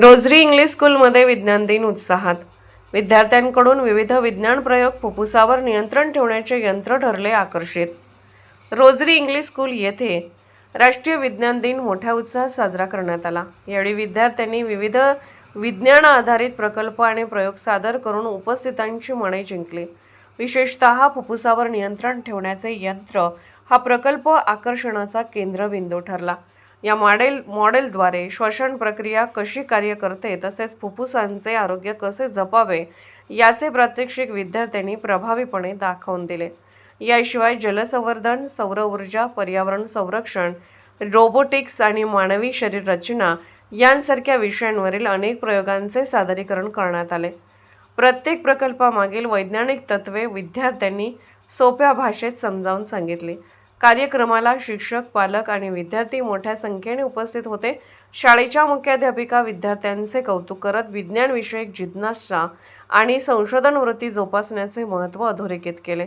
Rosary English स्कूलमध्ये विज्ञान दिन उत्साहात. विद्यार्थ्यांकडून विविध विज्ञान प्रयोग फुफ्फुसावर नियंत्रण ठेवण्याचे यंत्र ठरले आकर्षित. रोझरी इंग्लिश स्कूल येथे राष्ट्रीय विज्ञान दिन मोठ्या उत्साहात साजरा करण्यात आला. यावेळी विद्यार्थ्यांनी विविध विज्ञान आधारित प्रकल्प आणि प्रयोग सादर करून उपस्थितांची मने जिंकली. विशेषतः फुफ्फुसावर नियंत्रण ठेवण्याचे यंत्र हा प्रकल्प आकर्षणाचा केंद्रबिंदू ठरला. या मॉडेलद्वारे श्वसन प्रक्रिया कशी कार्य करते तसेच फुफ्फुसांचे आरोग्य कसे जपावे याचे प्रात्यक्षिक विद्यार्थ्यांनी प्रभावीपणे दाखवून दिले. याशिवाय जलसंवर्धन, सौर ऊर्जा, पर्यावरण संरक्षण, रोबोटिक्स आणि मानवी शरीर रचना यांसारख्या विषयांवरील अनेक प्रयोगांचे सादरीकरण करण्यात आले. प्रत्येक प्रकल्पामागील वैज्ञानिक तत्त्वे विद्यार्थ्यांनी सोप्या भाषेत समजावून सांगितली. कार्यक्रमाला शिक्षक, पालक आणि विद्यार्थी मोठ्या संख्येने उपस्थित होते. शाळेच्या मुख्याध्यापिका विद्यार्थ्यांचे कौतुक करत विज्ञानविषयक जिज्ञासा आणि संशोधन वृत्ती जोपासण्याचे महत्त्व अधोरेखित केले.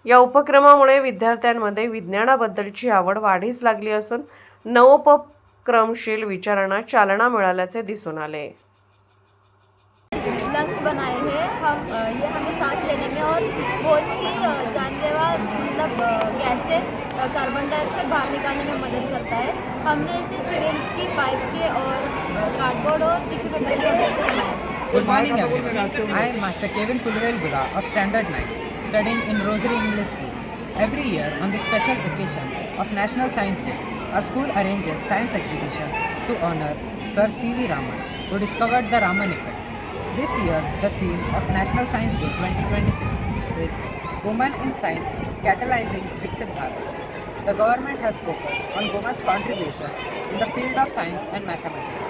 या उपक्रमामुळे विद्यार्थ्यांमध्ये विज्ञानाबद्दलची आवड वाढीस लागली असून नवोपक्रमशील विचारांना चालना मिळाल्याचे दिसून आले. लंग्स बनाए हैं ये हमें सांस लेने में और बहुत सी जानलेवा गैसेस कार्बन डाइऑक्साइड बाहर निकालने में मदद करता है. हमने इसे सिरिंज की, पाइप के और कार्डबोर्ड और टिश्यू पेपर की मदद से बनाया. Good morning everyone. I am Master Kevin Pulvelgura of Standard 9, studying in Rosery English School. Every year on the special occasion of National Science Day, our school arranges science exhibition to honor Sir C.V. Raman, who discovered the Raman effect. This year, the theme of National Science Day 2026 is Women in Science Catalyzing Viksit Bharat. The government has focused on women's contribution in the field of science and mathematics.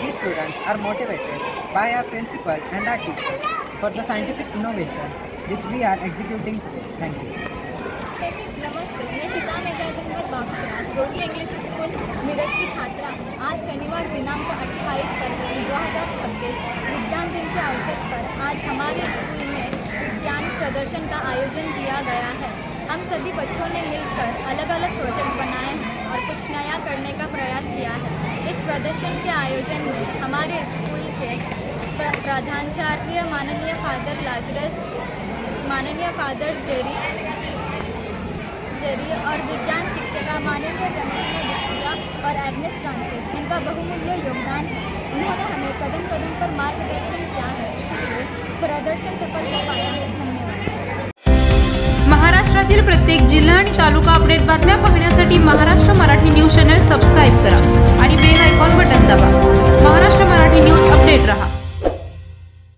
We students are motivated by our principal and our teachers for the scientific innovation which we are executing today. Thank you. नमस्ते, मैं शिजाम एजाज अहमद बागशी, आज rosary English school Miraj की छात्रा हूँ. आज शनिवार दिनांक 28 February 2026 विज्ञान दिन के अवसर पर आज हमारे स्कूल में विज्ञान प्रदर्शन का आयोजन किया गया है. हम सभी बच्चों ने मिलकर अलग अलग प्रोजेक्ट बनाए हैं और कुछ नया करने का प्रयास किया है. इस प्रदर्शन के आयोजन में हमारे स्कूल के प्रधानाचार्य माननीय फादर लाजरस, माननीय फादर जेरी और विज्ञान शिक्षिका माननीय रमणीय डिसूजा और एग्नेस फ्रांसिस, इनका बहुमूल्य योगदान है. उन्होंने हमें कदम कदम पर मार्गदर्शन किया है, इसलिए प्रदर्शन सफल हो पाया है. धन्यवाद. महाराष्ट्रातील प्रत्येक जिल्हा आणि तालुका अपडेट बातम्या पाहण्यासाठी महाराष्ट्र मराठी